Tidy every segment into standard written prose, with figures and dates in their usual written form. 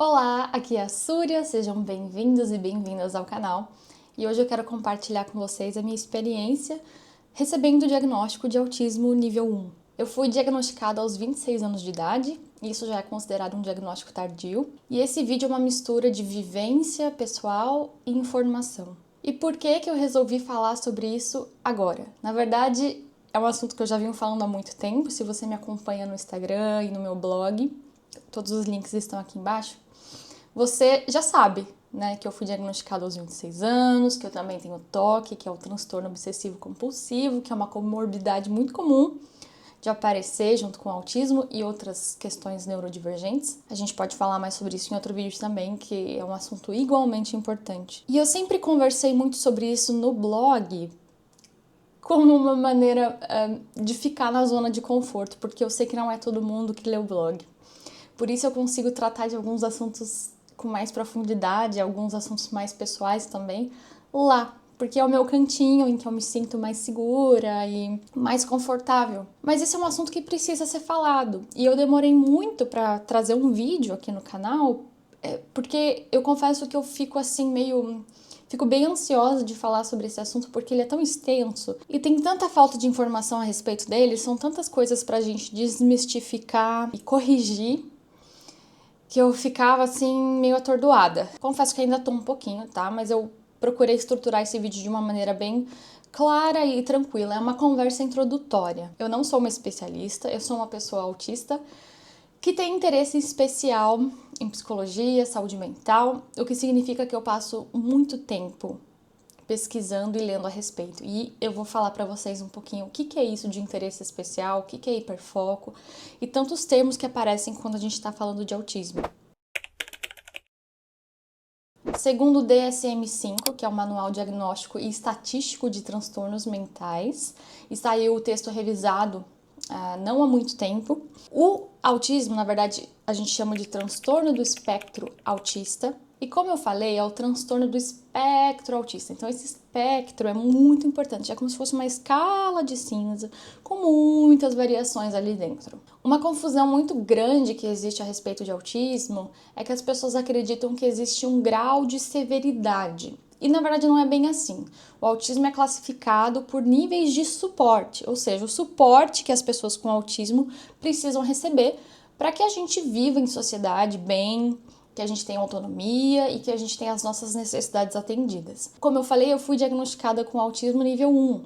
Olá, aqui é a Súria, sejam bem-vindos e bem-vindas ao canal. E hoje eu quero compartilhar com vocês a minha experiência recebendo o diagnóstico de autismo nível 1. Eu fui diagnosticada aos 26 anos de idade, e isso já é considerado um diagnóstico tardio. E esse vídeo é uma mistura de vivência pessoal e informação. E por que que eu resolvi falar sobre isso agora? Na verdade, é um assunto que eu já venho falando há muito tempo. Se você me acompanha no Instagram e no meu blog, todos os links estão aqui embaixo. Você já sabe, né, que eu fui diagnosticada aos 26 anos, que eu também tenho TOC, que é o transtorno obsessivo compulsivo, que é uma comorbidade muito comum de aparecer junto com o autismo e outras questões neurodivergentes. A gente pode falar mais sobre isso em outro vídeo também, que é um assunto igualmente importante. E eu sempre conversei muito sobre isso no blog, como uma maneira de ficar na zona de conforto, porque eu sei que não é todo mundo que lê o blog. Por isso eu consigo tratar de alguns assuntos com mais profundidade, alguns assuntos mais pessoais também, lá. Porque é o meu cantinho em que eu me sinto mais segura e mais confortável. Mas esse é um assunto que precisa ser falado. E eu demorei muito para trazer um vídeo aqui no canal, porque eu confesso que eu fico assim meio... Fico bem ansiosa de falar sobre esse assunto porque ele é tão extenso e tem tanta falta de informação a respeito dele, são tantas coisas pra gente desmistificar e corrigir que eu ficava assim meio atordoada. Confesso que ainda tô um pouquinho, tá? Mas eu procurei estruturar esse vídeo de uma maneira bem clara e tranquila. É uma conversa introdutória. Eu não sou uma especialista, eu sou uma pessoa autista que tem interesse especial em psicologia, saúde mental, o que significa que eu passo muito tempo pesquisando e lendo a respeito. E eu vou falar para vocês um pouquinho o que é isso de interesse especial, o que é hiperfoco e tantos termos que aparecem quando a gente está falando de autismo. Segundo o DSM-5, que é o Manual Diagnóstico e Estatístico de Transtornos Mentais, e saiu o texto revisado não há muito tempo. O autismo, na verdade, a gente chama de transtorno do espectro autista. E como eu falei, é o transtorno do espectro autista. Então, esse espectro é muito importante. É como se fosse uma escala de cinza com muitas variações ali dentro. Uma confusão muito grande que existe a respeito de autismo é que as pessoas acreditam que existe um grau de severidade. E na verdade não é bem assim. O autismo é classificado por níveis de suporte, ou seja, o suporte que as pessoas com autismo precisam receber para que a gente viva em sociedade bem, que a gente tenha autonomia e que a gente tenha as nossas necessidades atendidas. Como eu falei, eu fui diagnosticada com autismo nível 1.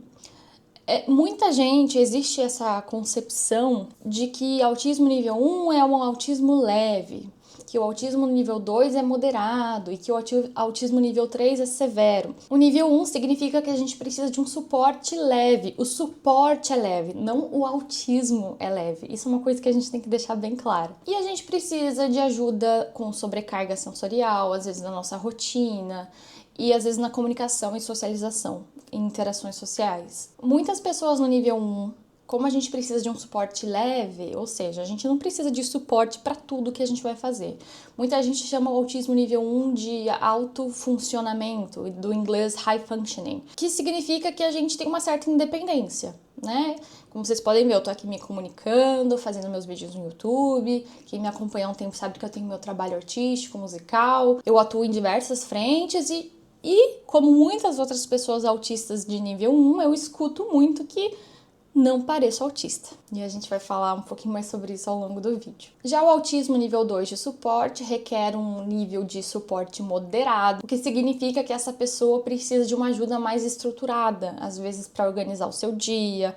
Muita gente, existe essa concepção de que autismo nível 1 é um autismo leve, que o autismo nível 2 é moderado e que o autismo nível 3 é severo. O nível 1 significa que a gente precisa de um suporte leve. O suporte é leve, não o autismo é leve. Isso é uma coisa que a gente tem que deixar bem claro. E a gente precisa de ajuda com sobrecarga sensorial, às vezes na nossa rotina, e às vezes na comunicação e socialização, em interações sociais. Muitas pessoas no nível 1, como a gente precisa de um suporte leve, ou seja, a gente não precisa de suporte para tudo que a gente vai fazer. Muita gente chama o autismo nível 1 de alto funcionamento, do inglês high functioning, que significa que a gente tem uma certa independência, né? Como vocês podem ver, eu tô aqui me comunicando, fazendo meus vídeos no YouTube. Quem me acompanha há um tempo sabe que eu tenho meu trabalho artístico, musical. Eu atuo em diversas frentes e como muitas outras pessoas autistas de nível 1, eu escuto muito que não pareço autista. E a gente vai falar um pouquinho mais sobre isso ao longo do vídeo. Já o autismo nível 2 de suporte requer um nível de suporte moderado, o que significa que essa pessoa precisa de uma ajuda mais estruturada, às vezes para organizar o seu dia,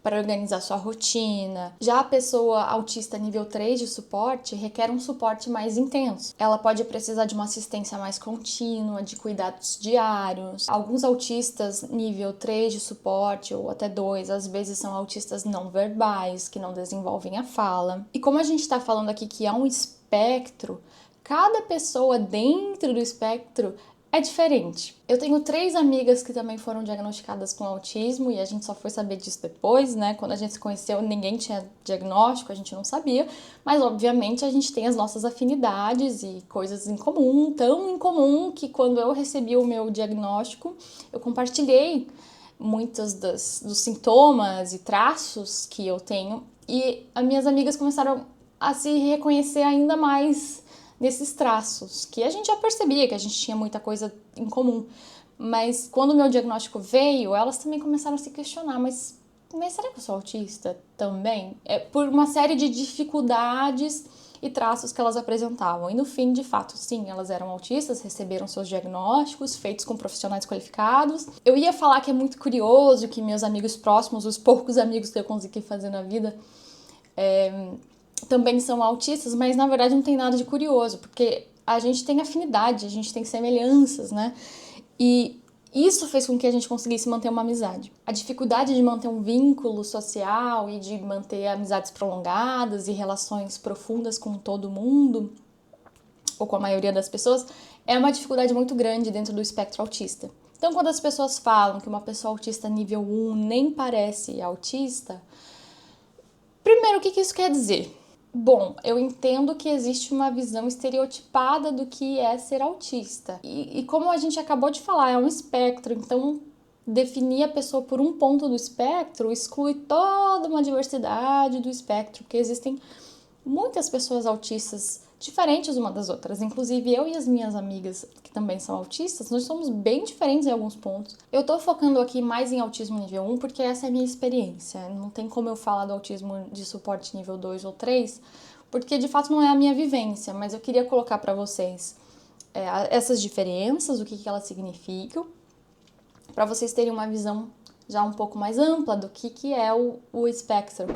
para organizar sua rotina. Já a pessoa autista nível 3 de suporte requer um suporte mais intenso. Ela pode precisar de uma assistência mais contínua, de cuidados diários. Alguns autistas nível 3 de suporte, ou até 2, às vezes são autistas não verbais, que não desenvolvem a fala. E como a gente está falando aqui que há um espectro, cada pessoa dentro do espectro é diferente. Eu tenho 3 amigas que também foram diagnosticadas com autismo e a gente só foi saber disso depois, né? Quando a gente se conheceu, ninguém tinha diagnóstico, a gente não sabia, mas obviamente a gente tem as nossas afinidades e coisas em comum, tão em comum que quando eu recebi o meu diagnóstico, eu compartilhei muitos dos sintomas e traços que eu tenho e as minhas amigas começaram a se reconhecer ainda mais nesses traços, que a gente já percebia que a gente tinha muita coisa em comum. Mas quando o meu diagnóstico veio, elas também começaram a se questionar, mas será que eu sou autista também? É por uma série de dificuldades e traços que elas apresentavam. E no fim, de fato, sim, elas eram autistas, receberam seus diagnósticos, feitos com profissionais qualificados. Eu ia falar que é muito curioso que meus amigos próximos, os poucos amigos que eu consegui fazer na vida, também são autistas, mas na verdade não tem nada de curioso, porque a gente tem afinidade, a gente tem semelhanças, né? E isso fez com que a gente conseguisse manter uma amizade. A dificuldade de manter um vínculo social e de manter amizades prolongadas e relações profundas com todo mundo, ou com a maioria das pessoas, é uma dificuldade muito grande dentro do espectro autista. Então, quando as pessoas falam que uma pessoa autista nível 1 nem parece autista, primeiro, o que isso quer dizer? Bom, eu entendo que existe uma visão estereotipada do que é ser autista. E como a gente acabou de falar, é um espectro, então definir a pessoa por um ponto do espectro exclui toda uma diversidade do espectro, porque existem muitas pessoas autistas diferentes uma das outras. Inclusive, eu e as minhas amigas, que também são autistas, nós somos bem diferentes em alguns pontos. Eu tô focando aqui mais em autismo nível 1 porque essa é a minha experiência. Não tem como eu falar do autismo de suporte nível 2 ou 3, porque de fato não é a minha vivência, mas eu queria colocar para vocês essas diferenças, o que elas significam, para vocês terem uma visão já um pouco mais ampla do que é o espectro.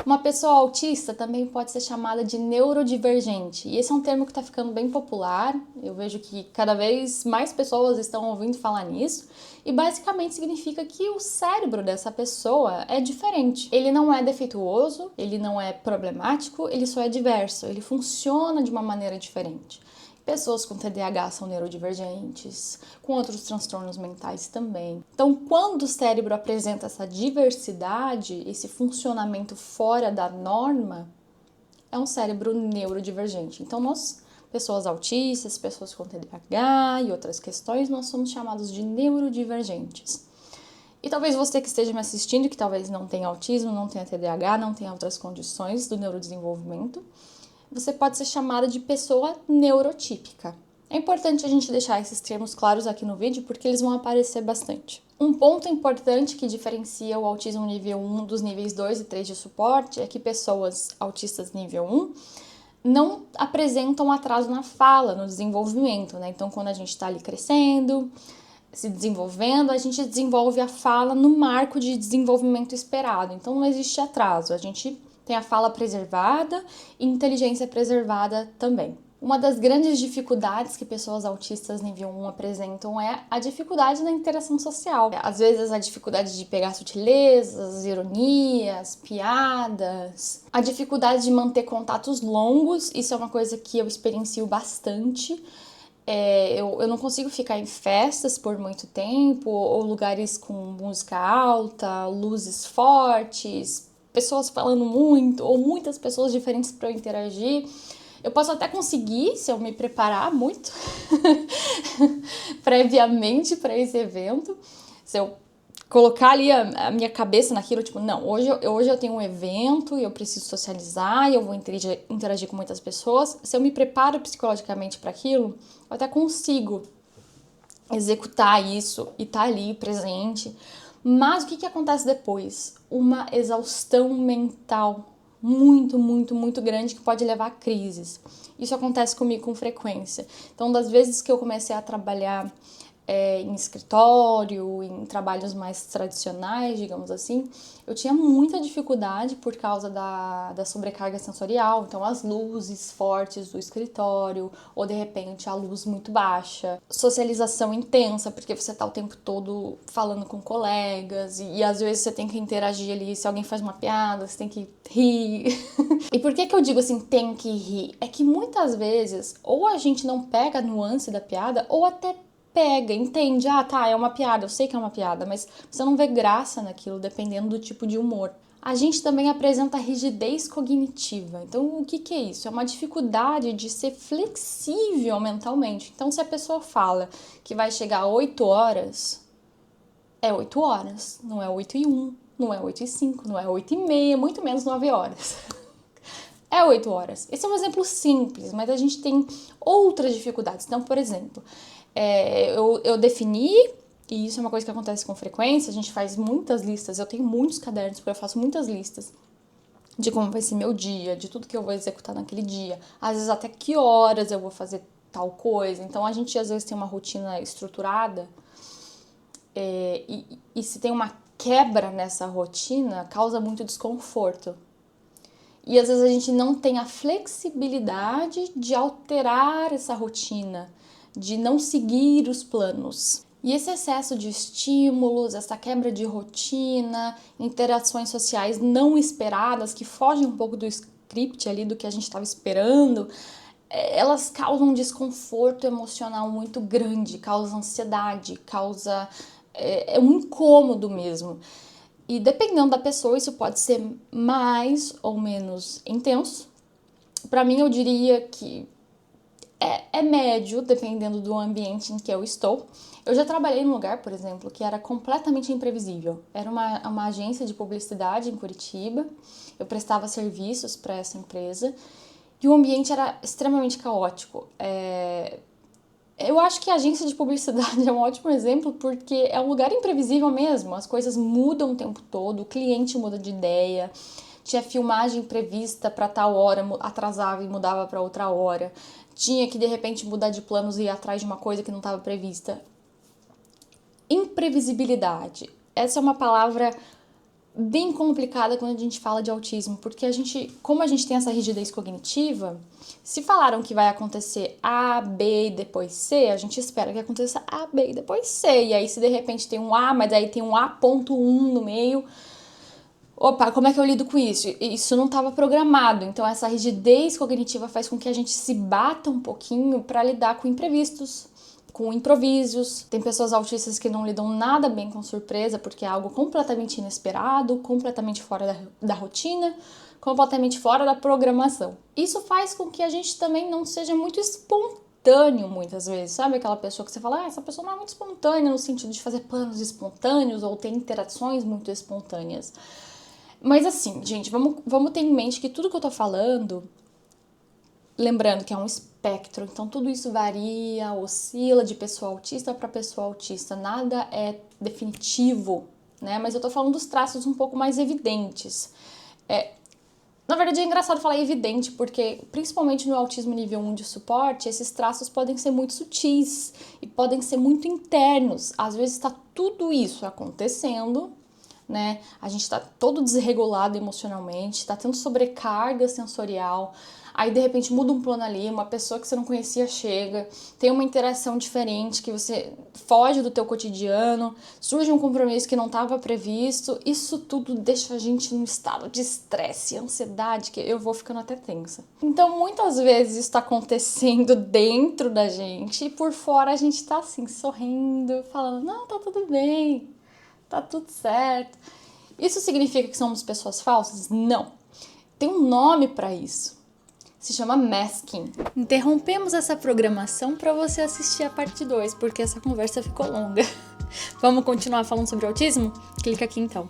Uma pessoa autista também pode ser chamada de neurodivergente, e esse é um termo que está ficando bem popular. Eu vejo que cada vez mais pessoas estão ouvindo falar nisso, e basicamente significa que o cérebro dessa pessoa é diferente. Ele não é defeituoso, ele não é problemático, ele só é diverso, ele funciona de uma maneira diferente. Pessoas com TDAH são neurodivergentes, com outros transtornos mentais também. Então, quando o cérebro apresenta essa diversidade, esse funcionamento fora da norma, é um cérebro neurodivergente. Então, nós, pessoas autistas, pessoas com TDAH e outras questões, nós somos chamados de neurodivergentes. E talvez você que esteja me assistindo, que talvez não tenha autismo, não tenha TDAH, não tenha outras condições do neurodesenvolvimento, você pode ser chamada de pessoa neurotípica. É importante a gente deixar esses termos claros aqui no vídeo porque eles vão aparecer bastante. Um ponto importante que diferencia o autismo nível 1 dos níveis 2 e 3 de suporte é que pessoas autistas nível 1 não apresentam atraso na fala, no desenvolvimento, né? Então, quando a gente está ali crescendo, se desenvolvendo, a gente desenvolve a fala no marco de desenvolvimento esperado. Então, não existe atraso, a gente tem a fala preservada e inteligência preservada também. Uma das grandes dificuldades que pessoas autistas nível 1 apresentam é a dificuldade na interação social. Às vezes a dificuldade de pegar sutilezas, ironias, piadas, a dificuldade de manter contatos longos, isso é uma coisa que eu experiencio bastante. Eu não consigo ficar em festas por muito tempo, ou lugares com música alta, luzes fortes, pessoas falando muito, ou muitas pessoas diferentes para eu interagir. Eu posso até conseguir, se eu me preparar muito, previamente para esse evento, se eu colocar ali a minha cabeça naquilo, tipo, não, hoje eu tenho um evento e eu preciso socializar e eu vou interagir com muitas pessoas. Se eu me preparo psicologicamente para aquilo, eu até consigo executar isso e estar ali presente. Mas o que acontece depois? Uma exaustão mental muito, muito, muito grande que pode levar a crises. Isso acontece comigo com frequência. Então, das vezes que eu comecei a trabalhar em escritório, em trabalhos mais tradicionais, digamos assim, eu tinha muita dificuldade por causa da sobrecarga sensorial, então as luzes fortes do escritório, ou de repente a luz muito baixa, socialização intensa, porque você tá o tempo todo falando com colegas, e às vezes você tem que interagir ali, se alguém faz uma piada, você tem que rir. E por que eu digo assim, tem que rir? É que muitas vezes, ou a gente não pega a nuance da piada, ou até pega, entende, tá, é uma piada, eu sei que é uma piada, mas você não vê graça naquilo, dependendo do tipo de humor. A gente também apresenta rigidez cognitiva. Então, o que é isso? É uma dificuldade de ser flexível mentalmente. Então, se a pessoa fala que vai chegar a 8 horas, é 8 horas, não é 8 e 1, não é 8 e 5, não é 8 e meia, muito menos 9 horas. é 8 horas. Esse é um exemplo simples, mas a gente tem outras dificuldades. Então, por exemplo, eu defini, e isso é uma coisa que acontece com frequência, a gente faz muitas listas, eu tenho muitos cadernos, porque eu faço muitas listas de como vai ser meu dia, de tudo que eu vou executar naquele dia, às vezes até que horas eu vou fazer tal coisa. Então, a gente às vezes tem uma rotina estruturada, e se tem uma quebra nessa rotina, causa muito desconforto. E às vezes a gente não tem a flexibilidade de alterar essa rotina, de não seguir os planos. E esse excesso de estímulos, essa quebra de rotina, interações sociais não esperadas, que fogem um pouco do script ali, do que a gente estava esperando, elas causam um desconforto emocional muito grande, causa ansiedade, causa um incômodo mesmo. E dependendo da pessoa, isso pode ser mais ou menos intenso. Para mim, eu diria que é médio, dependendo do ambiente em que eu estou. Eu já trabalhei num lugar, por exemplo, que era completamente imprevisível. Era uma agência de publicidade em Curitiba. Eu prestava serviços para essa empresa e o ambiente era extremamente caótico. Eu acho que a agência de publicidade é um ótimo exemplo porque é um lugar imprevisível mesmo. As coisas mudam o tempo todo, o cliente muda de ideia. Tinha filmagem prevista para tal hora, atrasava e mudava para outra hora. Tinha que de repente mudar de planos e ir atrás de uma coisa que não estava prevista. Imprevisibilidade. Essa é uma palavra bem complicada quando a gente fala de autismo, porque como a gente tem essa rigidez cognitiva, se falaram que vai acontecer A, B e depois C, a gente espera que aconteça A, B e depois C. E aí se de repente tem um A, mas aí tem um A.1 no meio, opa, como é que eu lido com isso? Isso não estava programado, então essa rigidez cognitiva faz com que a gente se bata um pouquinho para lidar com imprevistos, com improvisos. Tem pessoas autistas que não lidam nada bem com surpresa, porque é algo completamente inesperado, completamente fora da rotina, completamente fora da programação. Isso faz com que a gente também não seja muito espontâneo muitas vezes, sabe? Aquela pessoa que você fala, essa pessoa não é muito espontânea no sentido de fazer planos espontâneos ou ter interações muito espontâneas. Mas assim, gente, vamos ter em mente que tudo que eu tô falando, lembrando que é um espectro, então tudo isso varia, oscila de pessoa autista para pessoa autista, nada é definitivo, né? Mas eu tô falando dos traços um pouco mais evidentes. Na verdade é engraçado falar evidente, porque principalmente no autismo nível 1 de suporte, esses traços podem ser muito sutis e podem ser muito internos. Às vezes está tudo isso acontecendo, né? A gente tá todo desregulado emocionalmente, tá tendo sobrecarga sensorial, aí de repente muda um plano ali, uma pessoa que você não conhecia chega, tem uma interação diferente que você foge do teu cotidiano, surge um compromisso que não estava previsto, isso tudo deixa a gente num estado de estresse e ansiedade que eu vou ficando até tensa. Então muitas vezes isso está acontecendo dentro da gente e por fora a gente tá assim, sorrindo, falando, não, tá tudo bem, tá tudo certo. Isso significa que somos pessoas falsas? Não. Tem um nome para isso. Se chama masking. Interrompemos essa programação para você assistir a parte 2, porque essa conversa ficou longa. Vamos continuar falando sobre autismo? Clica aqui então.